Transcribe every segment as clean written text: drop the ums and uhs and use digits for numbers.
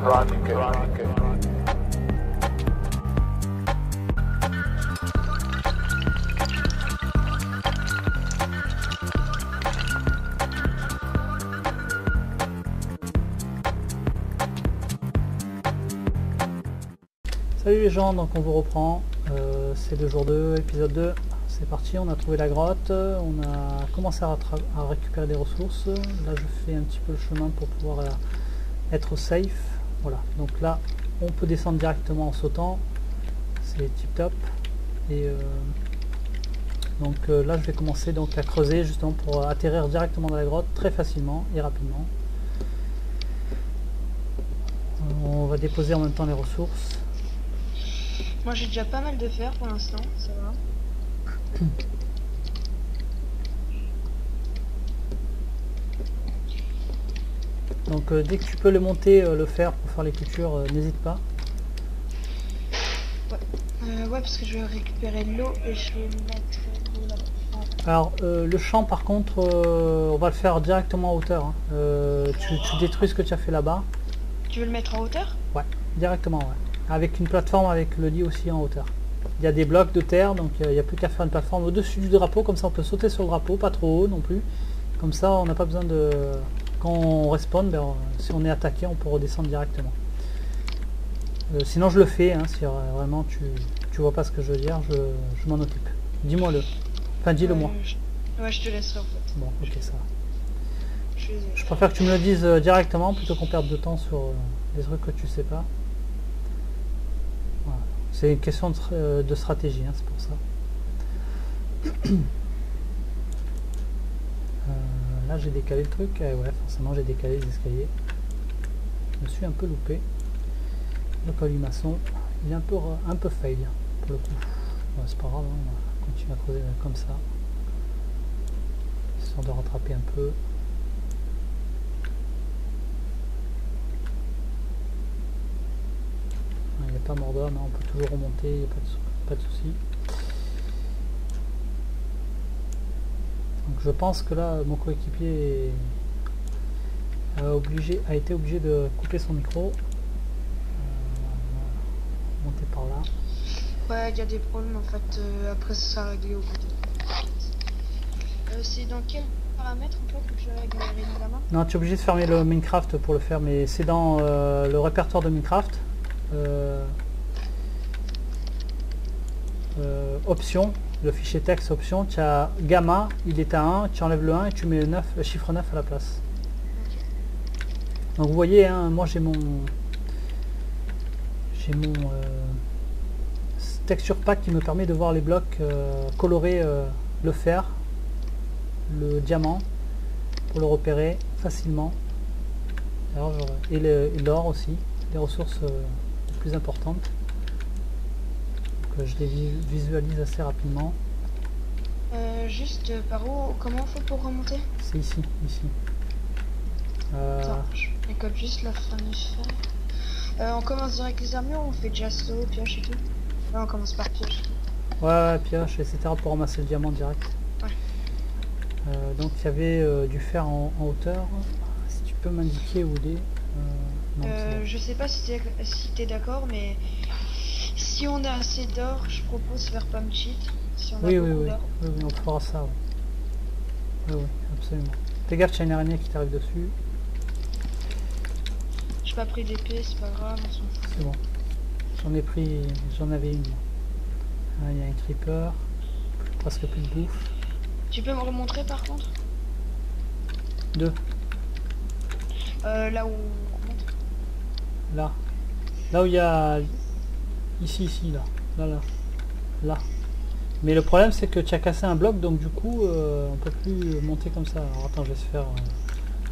Salut les gens, donc on vous reprend, c'est le jour 2, épisode 2, c'est parti, on a trouvé la grotte, on a commencé à récupérer des ressources, là je fais un petit peu le chemin pour pouvoir être safe, voilà, donc là on peut descendre directement en sautant, c'est tip top, et donc là je vais commencer donc à creuser justement pour atterrir directement dans la grotte très facilement et rapidement. On va déposer en même temps les ressources. Moi j'ai déjà pas mal de fer pour l'instant, ça va. Donc dès que tu peux le monter, le fer pour faire les coutures, n'hésite pas. Ouais, parce que je vais récupérer de l'eau et je vais mettre l'eau là-bas. Alors le champ par contre, on va le faire directement en hauteur. Hein. Tu détruis ce que tu as fait là-bas. Tu veux le mettre en hauteur? Ouais, directement, ouais. Avec une plateforme avec le lit aussi en hauteur. Il y a des blocs de terre, donc il n'y a plus qu'à faire une plateforme au-dessus du drapeau, comme ça on peut sauter sur le drapeau, pas trop haut non plus. Comme ça on n'a pas besoin de... Quand on respawn, ben, si on est attaqué, on peut redescendre directement. Sinon je le fais, hein, si vraiment tu vois pas ce que je veux dire, je m'en occupe. Dis-moi le. Enfin dis-le moi. Ouais, je te laisserai en fait. Bon, ok, ça va. Je préfère que tu me le dises directement plutôt qu'on perde de temps sur des trucs que tu sais pas. Voilà. C'est une question de stratégie, hein, c'est pour ça. Là j'ai décalé le truc, ouais forcément j'ai décalé les escaliers. Je me suis un peu loupé. Le colimaçon, il est un peu fail pour le coup. Bon, c'est pas grave, hein, on va continuer à creuser comme ça. Histoire de rattraper un peu. Il n'y a pas mort d'homme, hein, on peut toujours remonter, il n'y a pas de souci. Donc je pense que là mon coéquipier a été obligé de couper son micro. Monter par là. Ouais, il y a des problèmes en fait, après ça sera réglé au bout de... c'est dans quel paramètre en fait que je règle la main? Non, tu es obligé de fermer le Minecraft pour le faire, mais c'est dans le répertoire de Minecraft. Option, le fichier texte option, tu as gamma, il est à 1, tu enlèves le 1 et tu mets le chiffre 9 à la place. Okay. Donc vous voyez, hein, moi j'ai mon texture pack qui me permet de voir les blocs colorer le fer, le diamant, pour le repérer facilement. Et l'or aussi, les ressources les plus importantes. Donc, je les visualise assez rapidement. Juste par où, comment on fait pour remonter? C'est ici. Attends, je décolle juste la fin du fer. On commence direct les armures ou on fait déjà saut, pioche et tout? Ouais, on commence par pioche. Ouais, pioche, etc. pour ramasser le diamant direct. Ouais. Donc il y avait du fer en hauteur. Si tu peux m'indiquer où il est. Non, je sais pas si t'es d'accord, mais si on a assez d'or, je propose faire pump cheat. Si on oui, a oui, on fera ça. Oui, absolument. Fais gaffe, il y a une araignée qui t'arrive dessus. J'ai pas pris d'épée, c'est pas grave, on s'en fout. C'est bon. J'en avais une. Ah, il y a un creeper. Presque plus de bouffe. Tu peux me remontrer par contre? Deux. Là où on remonte. Là. Là où il y a... Ici, là. Mais le problème c'est que tu as cassé un bloc, donc du coup on peut plus monter comme ça. Alors attends, je vais se faire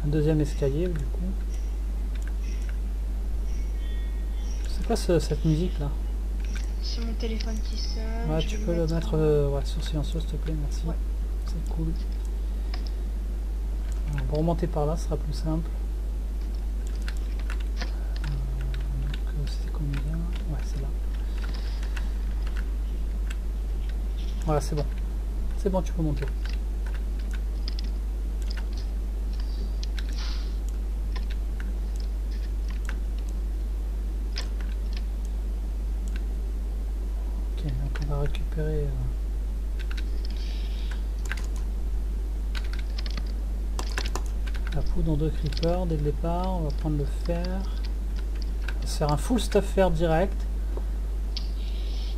un deuxième escalier du coup. C'est quoi cette musique là? C'est mon téléphone qui sonne. Ouais, tu peux le mettre sur silencieux s'il te plaît, merci. Ouais. C'est cool. Alors, pour remonter par là, ce sera plus simple. Donc c'était combien? Ouais, c'est là. Voilà, c'est bon. C'est bon, tu peux monter. On va récupérer la poudre en 2 creepers dès le départ. On va prendre le fer. On va se faire un full stuff fer direct.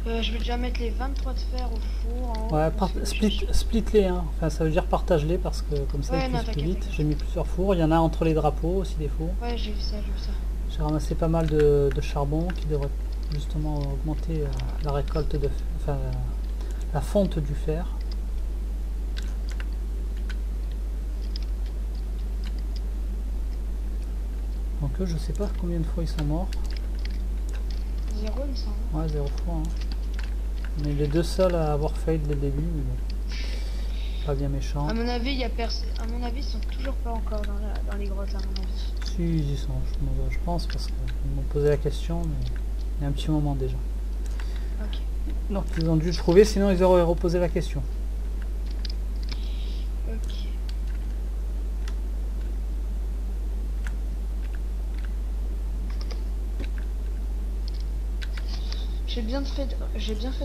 Je vais déjà mettre les 23 de fer au four en haut. Ouais, parce que split les, hein. Enfin ça veut dire partage-les parce que comme ça Ouais, ils non, cuisent plus t'inquiète, vite. t'inquiète. J'ai mis plusieurs fours, il y en a entre les drapeaux aussi des fours. Ouais, j'ai vu ça, j'ai vu ça. J'ai ramassé pas mal de charbon qui devrait justement augmenter la récolte de enfin la fonte du fer. Donc eux, je sais pas combien de fois ils sont morts. 0 il me semble. Ouais, 0 fois. Hein. On est les deux seuls à avoir fail dès le début, mais bon. Pas bien méchant. À mon avis, il y a personne. À mon avis, ils sont toujours pas encore dans les grottes, à mon avis. Si, ils y sont, je pense, parce qu'ils m'ont posé la question, mais il y a un petit moment déjà. Ok. Donc ils ont dû le trouver, sinon ils auraient reposé la question. Ok. J'ai bien fait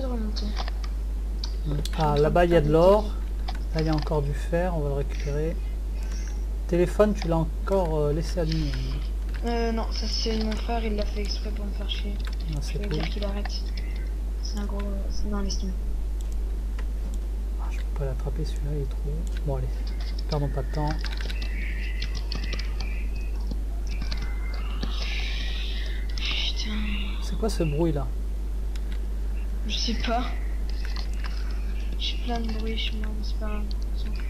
de remonter. Ah, là-bas il y a de l'or. Là il y a encore du fer, on va le récupérer. Téléphone, tu l'as encore laissé allumé. Non, ça c'est mon frère, il l'a fait exprès pour me faire chier. Ah, Je c'est vais cool. dire qu'il arrête. C'est un gros... Non, laisse-le. Ah, je peux pas l'attraper celui-là, il est trop haut. Bon allez, perdons pas de temps. Putain... C'est quoi ce bruit là? Je sais pas. J'ai plein de bruit chez moi, mais c'est pas grave. On s'en fout.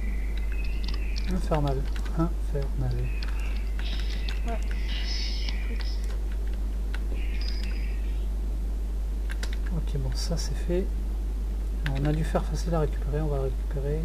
Infernal. Infernal. Ouais. Ok, bon, ça c'est fait. On a du fer facile à récupérer, on va le récupérer.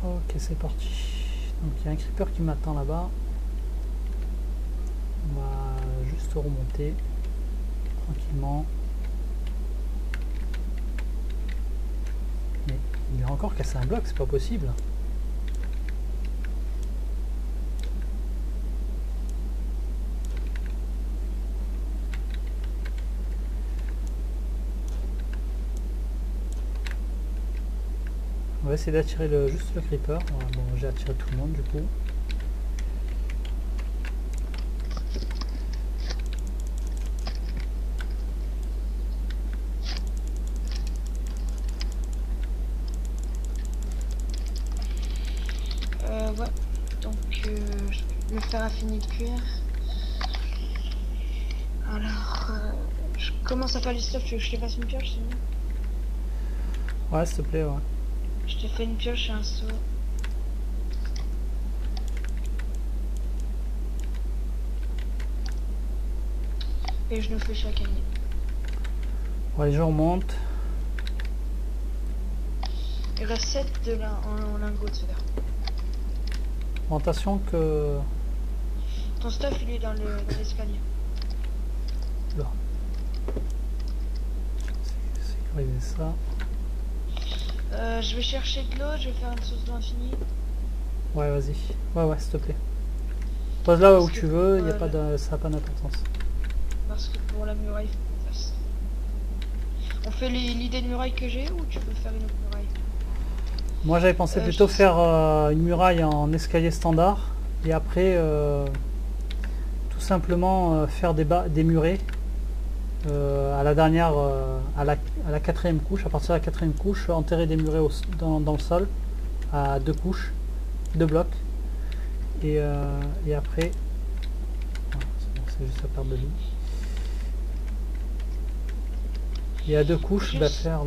Ok, c'est parti. Donc il y a un creeper qui m'attend là-bas. On va juste remonter tranquillement. Mais il a encore cassé un bloc, c'est pas possible. On va essayer d'attirer juste le creeper. Voilà, bon, j'ai attiré tout le monde du coup. Ouais. Donc, le fer a fini de cuire. Alors, je commence à faire du stuff. Tu veux que je te fasse une pioche, c'est bon? Ouais, s'il te plaît, ouais. Je te fais une pioche et un seau. Et je nous fais chaque année. Ouais, je remonte. Il reste 7 en lingots de fer. Bon, attention que... Ton stuff, il est dans l'escalier. Là. Sécuriser ça. Je vais chercher de l'eau, je vais faire une sauce d'eau infinie. Ouais, vas-y. Ouais, s'il te plaît. Pose là où Parce tu que veux, pour, ça n'a pas d'importance. Parce que pour la muraille, il faut qu'on fasse. On fait l'idée de muraille que j'ai ou tu veux faire une autre muraille? Moi j'avais pensé plutôt faire une muraille en escalier standard et après tout simplement faire des murets à la dernière, à la quatrième couche. À partir de la quatrième couche, enterrer des murets dans le sol à 2 couches, 2 blocs et après, voilà, c'est juste à perdre de vie. Et à 2 couches, faire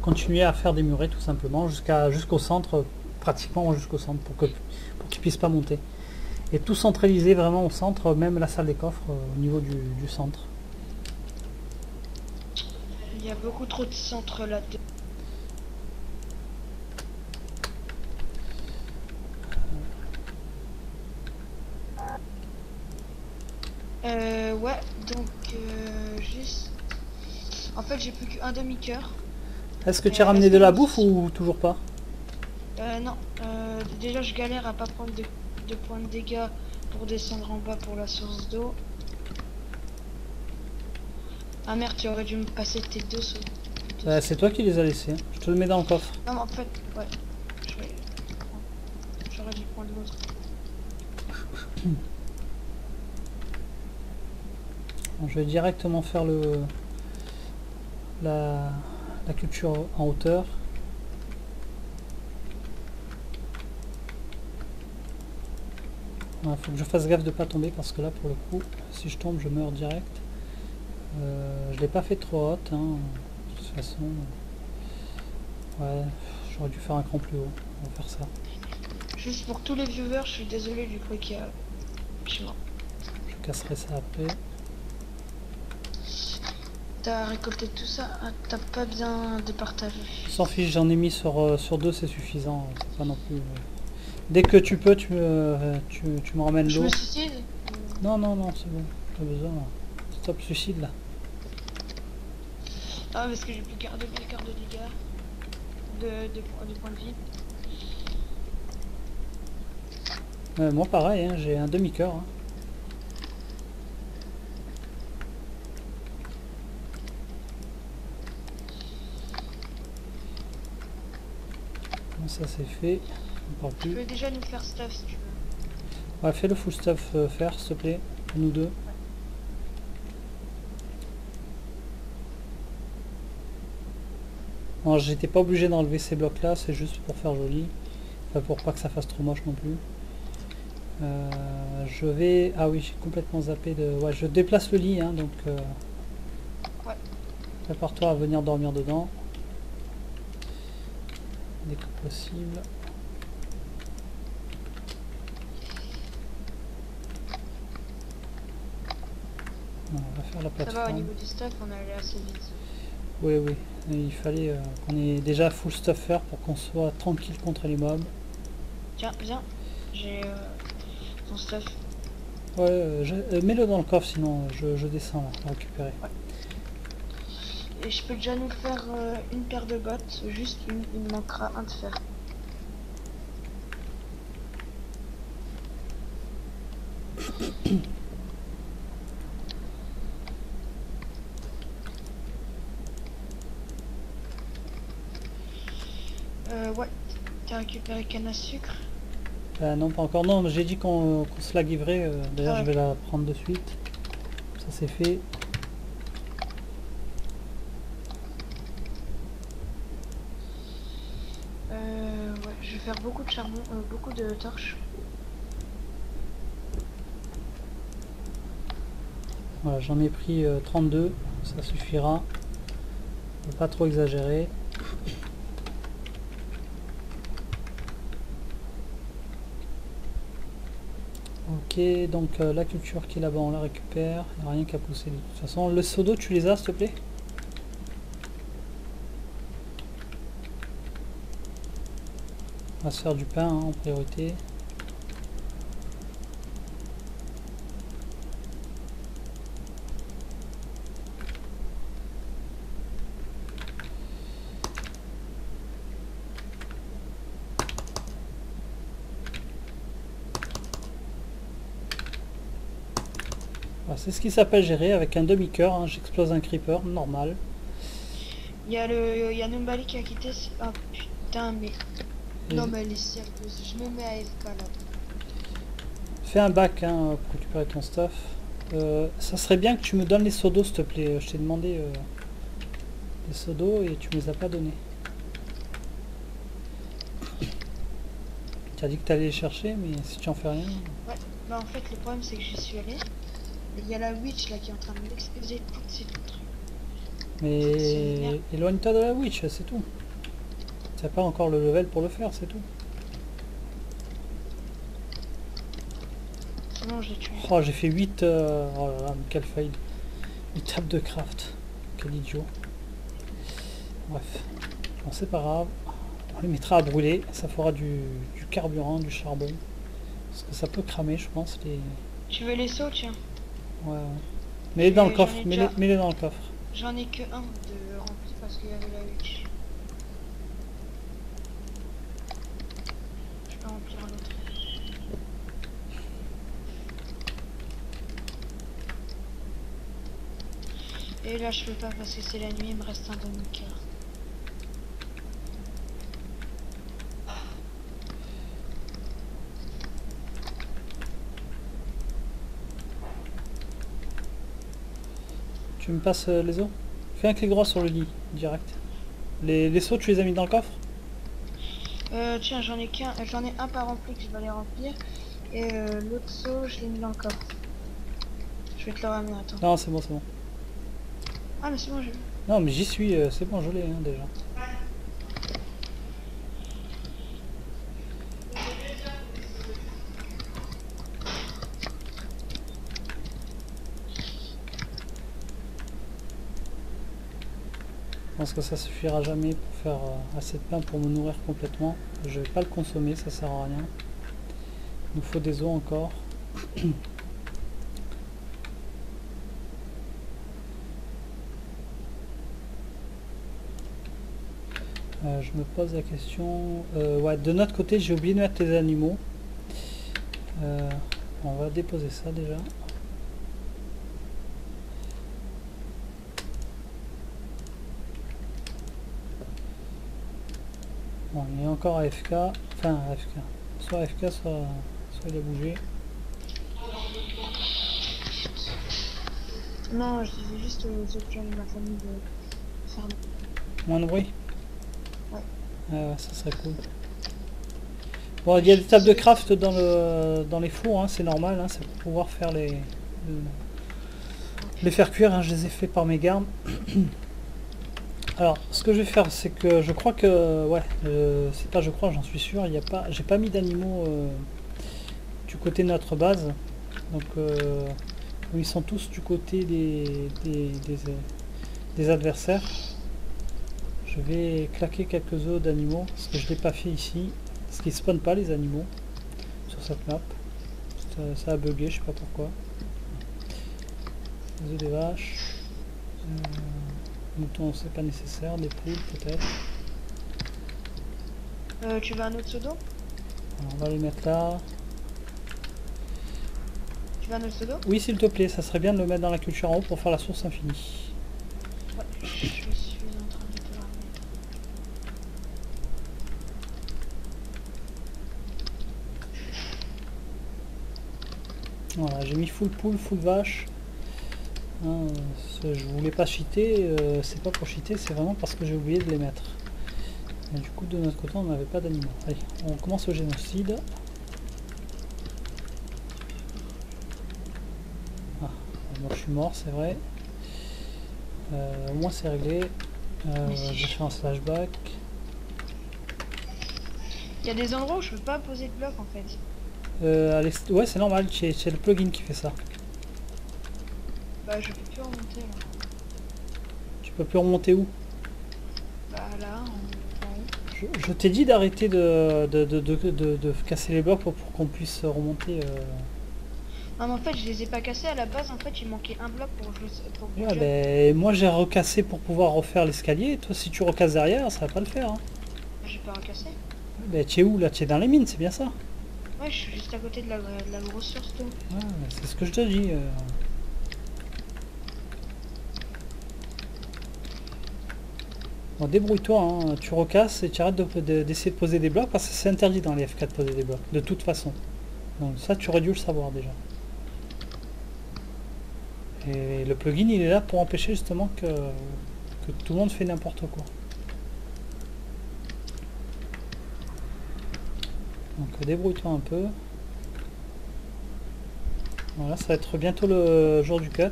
continuer à faire des murets tout simplement jusqu'au centre, pratiquement jusqu'au centre pour qu'ils puissent pas monter. Et tout centraliser vraiment au centre, même la salle des coffres au niveau du centre. Il y a beaucoup trop de centre là-dedans. Ouais, donc juste... En fait, j'ai plus qu'un demi-cœur. Est-ce que tu as ramené de la bouffe ou toujours pas? Non, déjà je galère à pas prendre de points de dégâts pour descendre en bas pour la source d'eau. Ah merde, tu aurais dû me passer tes deux sauts. C'est toi qui les as laissés, hein. Je te le mets dans le coffre. Non, mais en fait, ouais. J'aurais dû prendre l'autre. Bon, je vais directement faire la culture en hauteur. Il faut que je fasse gaffe de pas tomber parce que là pour le coup si je tombe je meurs direct. Je l'ai pas fait trop haute hein. De toute façon ouais, j'aurais dû faire un cran plus haut. On va faire ça. Juste pour tous les viewers, je suis désolé du coup qu'il y a... Je suis mort. Je casserai ça après. T'as récolté tout ça, ah, t'as pas bien départagé. S'en fiche, j'en ai mis sur deux, c'est suffisant. C'est pas non plus. Dès que tu peux, tu me ramènes Je l'eau. me suicide? Non, non, non, c'est bon. Pas besoin. Stop suicide là. Ah, parce que j'ai plus qu'un demi-quart de dégâts. De points de vie. Moi pareil, hein, j'ai un demi-cœur. Hein. Bon, ça c'est fait. On parle Tu plus. peux déjà nous faire stuff si tu veux. Ouais, fais le full stuff faire, s'il te plaît. Nous deux. Bon, j'étais pas obligé d'enlever ces blocs là, c'est juste pour faire joli. Enfin, pour pas que ça fasse trop moche non plus. Je vais... Ah oui, j'ai complètement zappé de... Ouais, je déplace le lit, hein, donc... Ouais. Prépare-toi à venir dormir dedans. Dès que possible. On va faire la Ça va, au plateforme. niveau du stuff, on est allé assez vite. Oui, oui. Il fallait qu'on ait déjà full stuffer pour qu'on soit tranquille contre les mobs. Tiens, viens. J'ai ton stuff. Ouais, mets-le dans le coffre, sinon je descends là, pour récupérer. Ouais. Et je peux déjà nous faire une paire de bottes, juste une, il me manquera un de fer. Ouais, t'as récupéré canne à sucre. Non, pas encore. Non, j'ai dit qu'on se la livrait. D'ailleurs, Ah ouais. je vais la prendre de suite. Ça c'est fait. Ouais, je vais faire beaucoup de charbon, beaucoup de torches. Voilà, j'en ai pris 32. Ça suffira. Faut pas trop exagérer. Ok, donc la culture qui est là-bas, on la récupère. Il n'y a rien qu'à pousser de toute façon. Le seau d'eau, tu les as, s'il te plaît? On va se faire du pain hein, en priorité. Voilà, c'est ce qui s'appelle gérer avec un demi-cœur. Hein, j'explose un creeper, normal. Il y a Numbali qui a quitté. Ah putain, mais. Et Non, mais les cercles, je me mets à FK là. fais un bac hein, pour récupérer ton stuff. Ça serait bien que tu me donnes les seaux d'eau, s'il te plaît. Je t'ai demandé les seaux d'eau et tu me les as pas donnés. Tu as dit que tu allais les chercher, mais si tu en fais rien... Ouais, bah en fait, le problème c'est que j'y suis allé. Et il y a la witch là qui est en train de m'exploser toutes ces trucs. Mais éloigne-toi de la witch, c'est tout. T'as pas encore le level pour le faire, c'est tout. Non, je l'ai tué. Oh, j'ai fait 8... oh là là, mais quel fail. 8 tables de craft. Quel idiot. Bref. Bon, c'est pas grave. On les mettra à brûler. Ça fera du carburant, du charbon. Parce que ça peut cramer, je pense. Tu veux les sauts, tiens. Ouais, ouais. Mets-les dans le J'en coffre, ai mets-les déjà- mets-les dans le coffre. J'en ai que un de rempli parce qu'il y avait la hutte. Je peux remplir un autre. Et là je peux pas parce que c'est la nuit, il me reste un demi-quart. Tu me passes les os? Fais un clic droit sur le lit, direct. Les seaux, tu les as mis dans le coffre? Tiens, j'en ai un pas rempli que je vais aller remplir. Et l'autre seau, je l'ai mis dans le coffre. Je vais te le ramener, attends. Non, c'est bon, c'est bon. Ah, mais c'est bon, j'ai vu. Non, mais j'y suis, c'est bon, je l'ai déjà. Je pense que ça suffira jamais pour faire assez de pain pour me nourrir complètement. Je vais pas le consommer, ça sert à rien. Il nous faut des os encore. Je me pose la question. Ouais, de notre côté, j'ai oublié de mettre les animaux. On va déposer ça déjà. Bon, il est encore AFK. Enfin, AFK. Soit AFK, soit il a bougé. Non, je disais juste aux autres gens de ma famille de faire. Moins de bruit? Ouais. Ouais, ça serait cool. Bon, il y a des tables de craft dans les fours, hein, c'est normal, hein, c'est pour pouvoir faire les faire cuire, hein, je les ai fait par mes gardes. Alors, ce que je vais faire, c'est que je crois que, ouais, c'est pas je crois, j'en suis sûr, il y a pas, j'ai pas mis d'animaux du côté de notre base, donc ils sont tous du côté des adversaires. Je vais claquer quelques œufs d'animaux, parce que je l'ai pas fait ici, parce qu'ils spawnent pas les animaux sur cette map. Ça a bugué, je sais pas pourquoi. Les œufs des vaches. Moutons, c'est pas nécessaire, des poules peut-être. Tu veux un autre pseudo? Alors, on va les mettre là. Tu veux un autre pseudo? Oui, s'il te plaît, ça serait bien de le mettre dans la culture en haut pour faire la source infinie. Ouais, je suis en train de te le ramener. Voilà, j'ai mis full poule, full vache. Hein, je voulais pas cheater, c'est pas pour cheater, c'est vraiment parce que j'ai oublié de les mettre. Et du coup, de notre côté, on n'avait pas d'animaux. Allez, on commence au génocide. Ah, moi je suis mort, c'est vrai. Au moins c'est réglé. J'ai fait un flashback. Il y a des endroits où je peux pas poser de bloc en fait. Ouais, c'est normal, c'est le plugin qui fait ça. Bah, je peux plus remonter là. Tu peux plus remonter où? Bah, là, en haut. Je t'ai dit d'arrêter de casser les blocs pour qu'on puisse remonter. Non, mais en fait, je les ai pas cassés à la base. En fait, il manquait un bloc pour que je Ouais, jump. ben moi j'ai recassé pour pouvoir refaire l'escalier. Toi, si tu recasses derrière, ça va pas le faire. Hein. J'ai pas recassé. Ben, tu es où là? Tu es dans les mines, c'est bien ça? Ouais, je suis juste à côté de la grosse source d'eau. Ouais, c'est ce que je te dis. Bon, débrouille-toi, hein. Tu recasses et tu arrêtes d'essayer de poser des blocs parce que c'est interdit dans les F4 de poser des blocs, de toute façon. Donc ça, tu aurais dû le savoir déjà. Et le plugin, il est là pour empêcher justement que tout le monde fait n'importe quoi. Donc débrouille-toi un peu. Voilà, ça va être bientôt le jour du cut.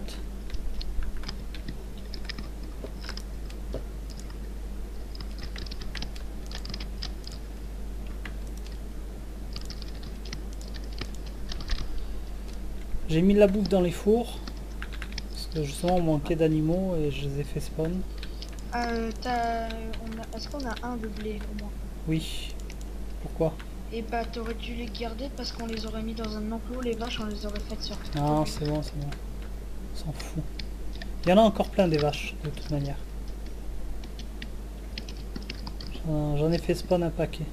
J'ai mis de la bouffe dans les fours. Parce que justement on manquait d'animaux et je les ai fait spawn. Est-ce qu'on a un de blé au moins? Oui. Pourquoi? Et bah, t'aurais dû les garder parce qu'on les aurait mis dans un enclos. Les vaches, on les aurait faites sortir. Non, c'est bon, c'est bon. On s'en fout. Il y en a encore plein des vaches, de toute manière. J'en ai fait spawn un paquet.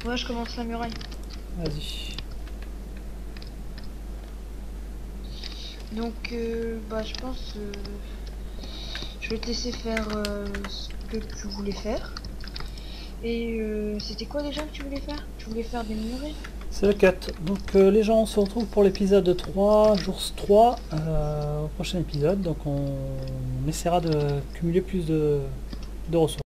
Ouais, je commence la muraille. Vas-y. Donc, bah, je pense... je vais te laisser faire ce que tu voulais faire. Et c'était quoi déjà que tu voulais faire? Tu voulais faire des murets? C'est le 4. Donc les gens, on se retrouve pour l'épisode 3, jour 3, au prochain épisode. Donc on essaiera de cumuler plus de ressources.